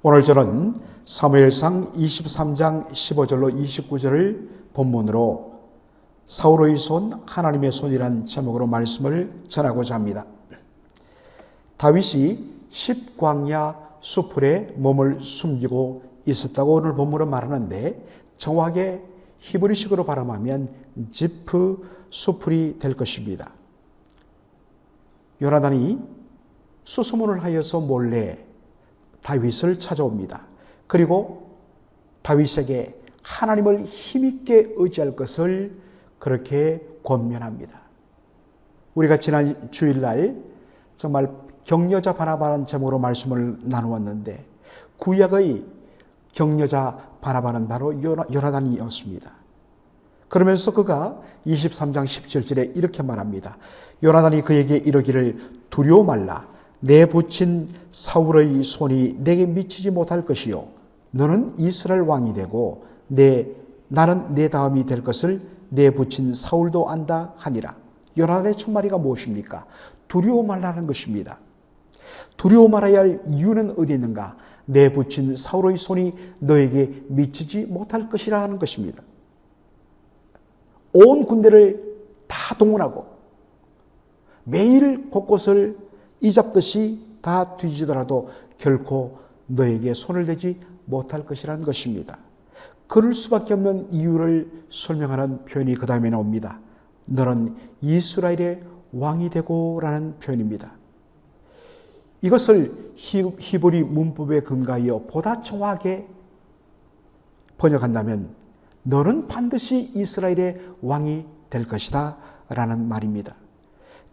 오늘 저는 사무엘상 23장 15절로 29절을 본문으로 사울의 손, 하나님의 손이란 제목으로 말씀을 전하고자 합니다. 다윗이 십광야 수풀에 몸을 숨기고 있었다고 오늘 본문은 말하는데, 정확하게 히브리식으로 발음하면 지프 수풀이 될 것입니다. 요나단이 수소문을 하여서 몰래 다윗을 찾아옵니다. 그리고 다윗에게 하나님을 힘있게 의지할 것을 그렇게 권면합니다. 우리가 지난 주일날 정말 격려자 바나바라는 제목으로 말씀을 나누었는데, 구약의 격려자 바나바는 바로 요나단이었습니다. 그러면서 그가 23장 17절에 이렇게 말합니다. 요나단이 그에게 이르기를 두려워 말라. 내 붙인 사울의 손이 내게 미치지 못할 것이요, 너는 이스라엘 왕이 되고 나는 내 다음이 될 것을 내 붙인 사울도 안다 하니라. 요나단의 첫마디가 무엇입니까? 두려워 말라는 것입니다. 두려워 말아야 할 이유는 어디 있는가? 내 붙인 사울의 손이 너에게 미치지 못할 것이라는 것입니다. 온 군대를 다 동원하고 매일 곳곳을 이잡듯이 다 뒤지더라도 결코 너에게 손을 대지 못할 것이라는 것입니다. 그럴 수밖에 없는 이유를 설명하는 표현이 그 다음에 나옵니다. 너는 이스라엘의 왕이 되고 라는 표현입니다. 이것을 히브리 문법에 근거하여 보다 정확하게 번역한다면 너는 반드시 이스라엘의 왕이 될 것이다 라는 말입니다.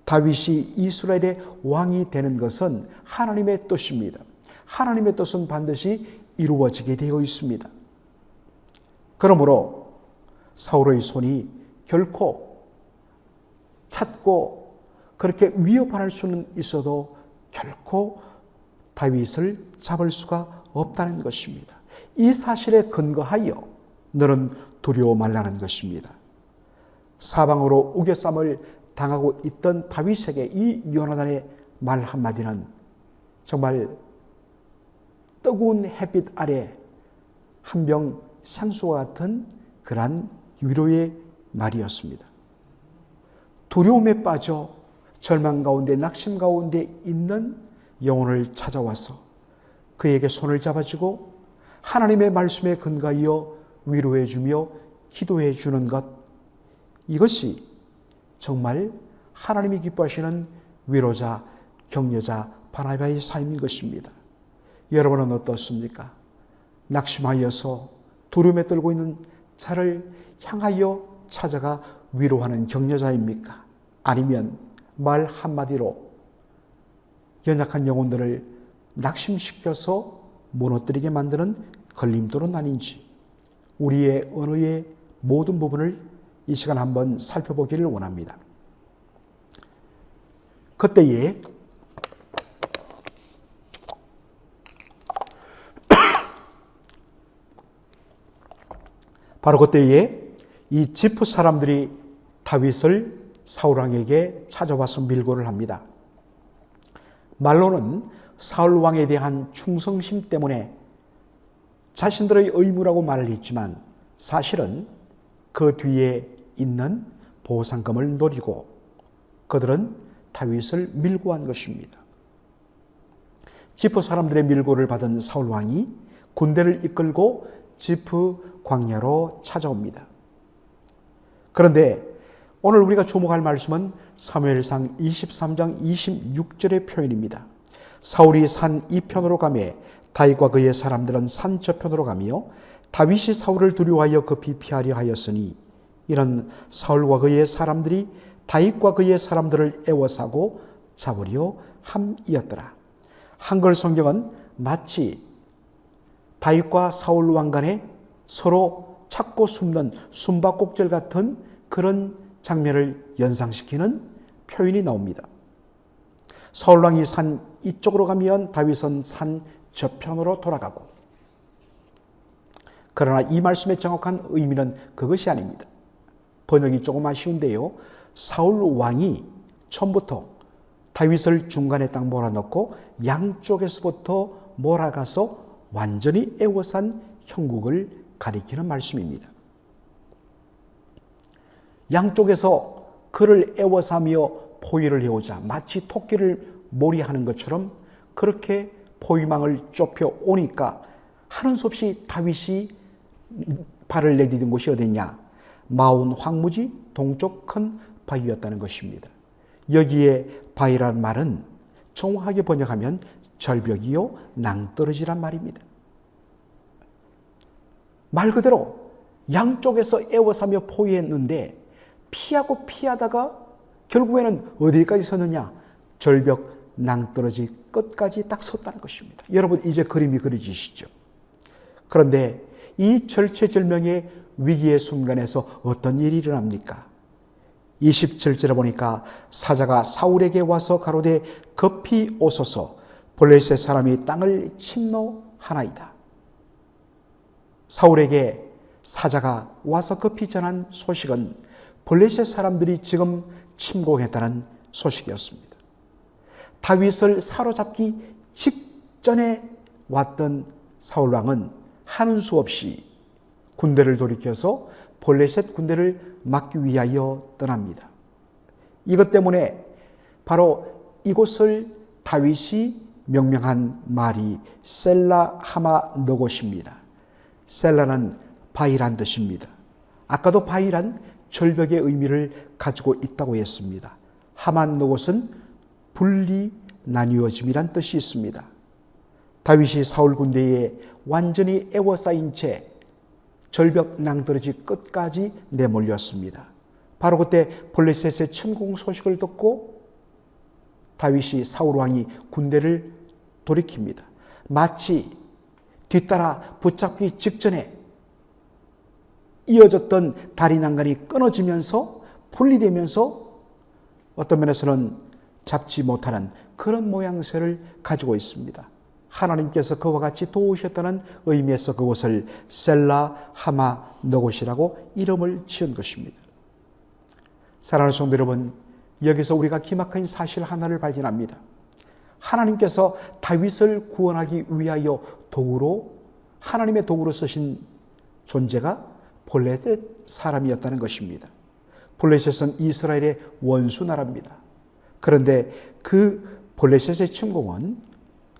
다윗이 이스라엘의 왕이 되는 것은 하나님의 뜻입니다. 하나님의 뜻은 반드시 이루어지게 되어 있습니다. 그러므로 사울의 손이 결코 찾고 그렇게 위협할 수는 있어도 결코 다윗을 잡을 수가 없다는 것입니다. 이 사실에 근거하여 너는 두려워 말라는 것입니다. 사방으로 우겨쌈을 당하고 있던 다윗에게 이 요나단의 말 한마디는 정말 뜨거운 햇빛 아래 한 병 생수와 같은 그러한 위로의 말이었습니다. 두려움에 빠져 절망 가운데 낙심 가운데 있는 영혼을 찾아와서 그에게 손을 잡아주고 하나님의 말씀에 근거하여 위로해 주며 기도해 주는 것, 이것이 정말 하나님이 기뻐하시는 위로자, 격려자 바나바의 삶인 것입니다. 여러분은 어떻습니까? 낙심하여서 두려움에 떨고 있는 자를 향하여 찾아가 위로하는 격려자입니까? 아니면 말 한마디로 연약한 영혼들을 낙심시켜서 무너뜨리게 만드는 걸림돌은 아닌지, 우리의 언어의 모든 부분을 이 시간 한번 살펴보기를 원합니다. 그때에 바로 그때에 이 지프 사람들이 다윗을 사울왕에게 찾아와서 밀고를 합니다. 말로는 사울왕에 대한 충성심 때문에 자신들의 의무라고 말을 했지만, 사실은 그 뒤에 있는 보상금을 노리고 그들은 다윗을 밀고 한 것입니다. 지프 사람들의 밀고를 받은 사울왕이 군대를 이끌고 지프 광야로 찾아옵니다. 그런데 오늘 우리가 주목할 말씀은 사무엘상 23장 26절의 표현입니다. 사울이 산 이편으로 가매 다윗과 그의 사람들은 산 저편으로 가며 다윗이 사울을 두려워하여 급히 피하려 하였으니, 이런 사울과 그의 사람들이 다윗과 그의 사람들을 애워싸고 잡으려 함이었더라. 한글 성경은 마치 다윗과 사울 왕 간에 서로 찾고 숨는 숨바꼭질 같은 그런 장면을 연상시키는 표현이 나옵니다. 사울 왕이 산 이쪽으로 가면 다윗은 산 저편으로 돌아가고, 그러나 이 말씀의 정확한 의미는 그것이 아닙니다. 번역이 조금 아쉬운데요, 사울 왕이 처음부터 다윗을 중간에 딱 몰아넣고 양쪽에서부터 몰아가서 완전히 애워싼 형국을 가리키는 말씀입니다. 양쪽에서 그를 애워싸며 포위를 해오자 마치 토끼를 몰이하는 것처럼 그렇게 포위망을 좁혀 오니까 하는 수 없이 다윗이 발을 내디딘 곳이 어디냐? 마온 황무지 동쪽 큰 바위였다는 것입니다. 여기에 바위라는 말은 정확하게 번역하면 절벽이요 낭떠러지란 말입니다. 말 그대로 양쪽에서 애워싸며 포위했는데 피하고 피하다가 결국에는 어디까지 섰느냐? 절벽 낭떠러지 끝까지 딱 섰다는 것입니다. 여러분 이제 그림이 그려지시죠? 그런데 이 절체절명의 위기의 순간에서 어떤 일이 일어납니까? 27절에 보니까 사자가 사울에게 와서 가로되 급히 오소서 블레셋 사람이 땅을 침노하나이다. 사울에게 사자가 와서 급히 전한 소식은 블레셋 사람들이 지금 침공했다는 소식이었습니다. 다윗을 사로잡기 직전에 왔던 사울왕은 하는 수 없이 군대를 돌이켜서 블레셋 군대를 막기 위하여 떠납니다. 이것 때문에 바로 이곳을 다윗이 명명한 말이 셀라 하마 너곳입니다. 셀라는 바위란 뜻입니다. 아까도 바위란 절벽의 의미를 가지고 있다고 했습니다. 하마 너곳은 분리 나뉘어짐이란 뜻이 있습니다. 다윗이 사울 군대에 완전히 애워싸인 채 절벽 낭떠러지 끝까지 내몰렸습니다. 바로 그때 블레셋의 침공 소식을 듣고 다윗이 사울 왕이 군대를 돌이킵니다. 마치 뒤따라 붙잡기 직전에 이어졌던 다리 난간이 끊어지면서 분리되면서 어떤 면에서는 잡지 못하는 그런 모양새를 가지고 있습니다. 하나님께서 그와 같이 도우셨다는 의미에서 그곳을 셀라 하마 너곳이라고 이름을 지은 것입니다. 사랑하는 성도 여러분, 여기서 우리가 기막힌 사실 하나를 발견합니다. 하나님께서 다윗을 구원하기 위하여 도구로 하나님의 도구로 쓰신 존재가 블레셋 사람이었다는 것입니다. 블레셋은 이스라엘의 원수 나라입니다. 그런데 그 블레셋의 침공은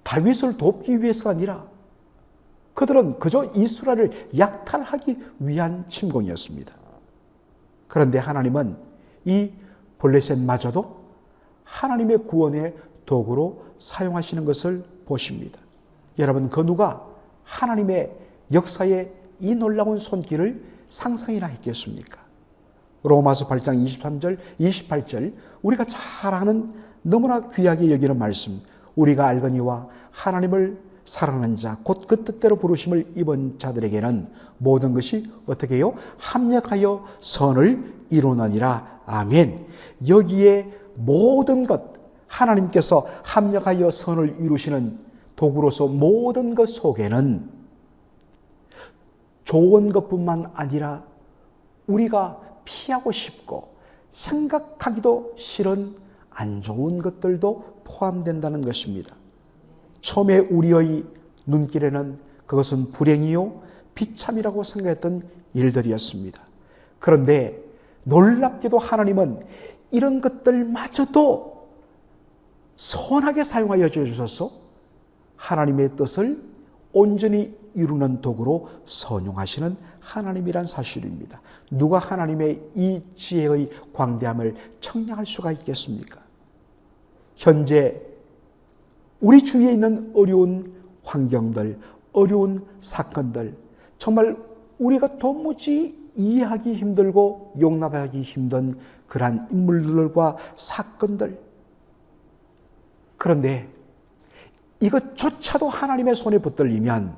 다윗을 돕기 위해서가 아니라 그들은 그저 이스라엘을 약탈하기 위한 침공이었습니다. 그런데 하나님은 이 블레셋마저도 하나님의 구원의 도구로 사용하시는 것을 보십니다. 여러분 그 누가 하나님의 역사의 이 놀라운 손길을 상상이나 했겠습니까? 로마서 8장 23절, 28절 우리가 잘 아는 너무나 귀하게 여기는 말씀, 우리가 알거니와 하나님을 사랑하는 자, 곧 그 뜻대로 부르심을 입은 자들에게는 모든 것이 어떻게 해요? 합력하여 선을 이루느니라. 아멘. 여기에 모든 것, 하나님께서 합력하여 선을 이루시는 도구로서 모든 것 속에는 좋은 것뿐만 아니라 우리가 피하고 싶고 생각하기도 싫은 안 좋은 것들도 포함된다는 것입니다. 처음에 우리의 눈길에는 그것은 불행이요 비참이라고 생각했던 일들이었습니다. 그런데 놀랍게도 하나님은 이런 것들마저도 선하게 사용하여 주셔서 하나님의 뜻을 온전히 이루는 도구로 선용하시는 하나님이란 사실입니다. 누가 하나님의 이 지혜의 광대함을 청량할 수가 있겠습니까? 현재 우리 주위에 있는 어려운 환경들, 어려운 사건들, 정말 우리가 도무지 이해하기 힘들고 용납하기 힘든 그러한 인물들과 사건들. 그런데 이것조차도 하나님의 손에 붙들리면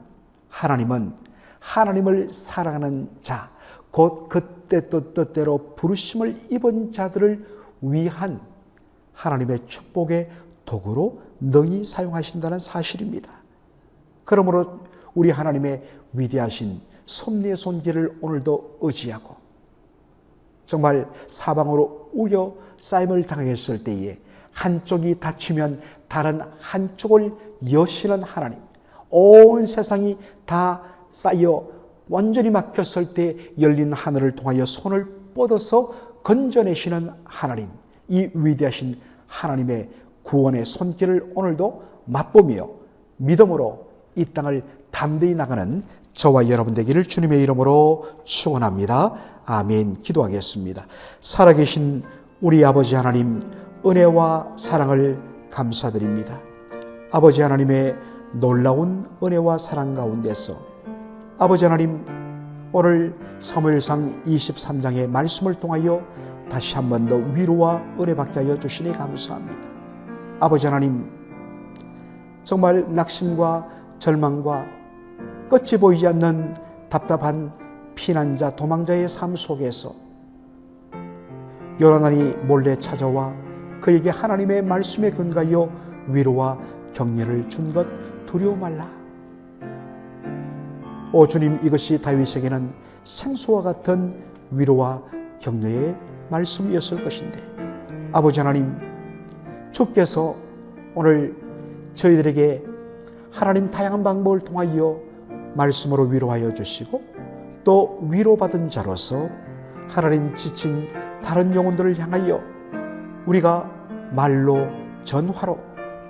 하나님은 하나님을 사랑하는 자, 곧 그때 뜻대로 부르심을 입은 자들을 위한 하나님의 축복의 도구로 능히 사용하신다는 사실입니다. 그러므로 우리 하나님의 위대하신 섭리의 손길을 오늘도 의지하고 정말 사방으로 우여 싸임을 당했을 때에 한쪽이 다치면 다른 한쪽을 여시는 하나님, 온 세상이 다 쌓여 완전히 막혔을 때 열린 하늘을 통하여 손을 뻗어서 건져내시는 하나님, 이 위대하신 하나님의 구원의 손길을 오늘도 맛보며 믿음으로 이 땅을 담대히 나가는 저와 여러분 되기를 주님의 이름으로 축원합니다. 아멘. 기도하겠습니다. 살아계신 우리 아버지 하나님, 은혜와 사랑을 감사드립니다. 아버지 하나님의 놀라운 은혜와 사랑 가운데서 아버지 하나님, 오늘 사무엘상 23장의 말씀을 통하여 다시 한 번 더 위로와 은혜 받게 하여 주시니 감사합니다. 아버지 하나님, 정말 낙심과 절망과 끝이 보이지 않는 답답한 피난자, 도망자의 삶 속에서 요나단이 몰래 찾아와 그에게 하나님의 말씀에 근거하여 위로와 격려를 준 것 두려워 말라. 오 주님, 이것이 다윗에게는 생수와 같은 위로와 격려의 말씀이었을 것인데, 아버지 하나님, 주께서 오늘 저희들에게 하나님 다양한 방법을 통하여 말씀으로 위로하여 주시고, 또 위로받은 자로서 하나님 지친 다른 영혼들을 향하여 우리가 말로, 전화로,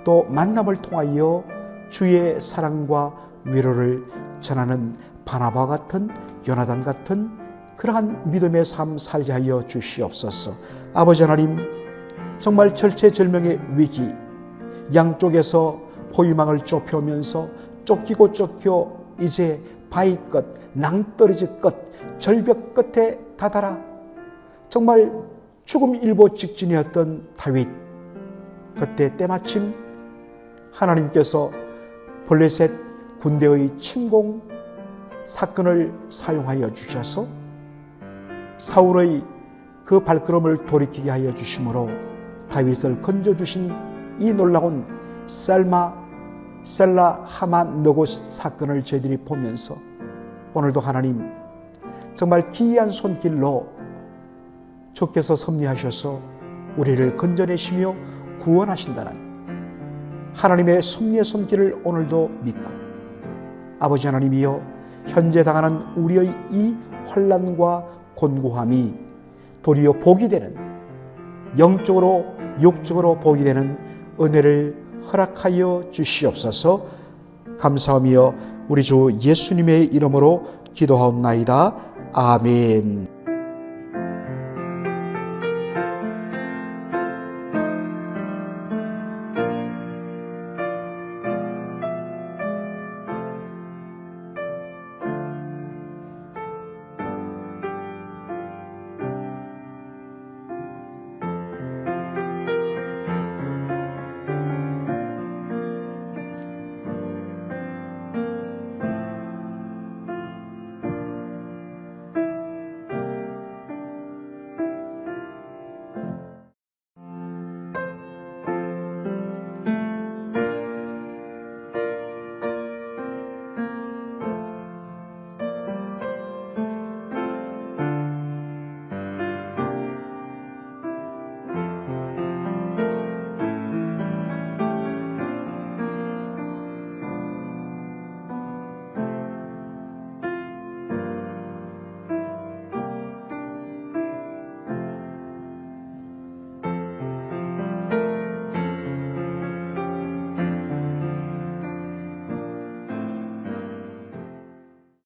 또 만남을 통하여 주의 사랑과 위로를 전하는 바나바와 같은, 요나단 같은 그러한 믿음의 삶 살게 하여 주시옵소서. 아버지 하나님, 정말 절체절명의 위기, 양쪽에서 포위망을 좁혀오면서 쫓기고 쫓겨 이제 바위 끝, 낭떠러지 끝, 절벽 끝에 다다라 정말 죽음 일보 직전이었던 다윗, 그때 때마침 하나님께서 블레셋 군대의 침공 사건을 사용하여 주셔서 사울의 그 발걸음을 돌이키게 하여 주심으로 다윗을 건져주신 이 놀라운 셀라 하마 너고 사건을 저희들이 보면서 오늘도 하나님 정말 기이한 손길로 주께서 섭리하셔서 우리를 건져내시며 구원하신다는 하나님의 섭리의 손길을 오늘도 믿고, 아버지 하나님이여, 현재 당하는 우리의 이 혼란과 곤고함이 도리어 복이 되는, 영적으로 육적으로 복이 되는 은혜를 허락하여 주시옵소서. 감사하며 우리 주 예수님의 이름으로 기도하옵나이다. 아멘.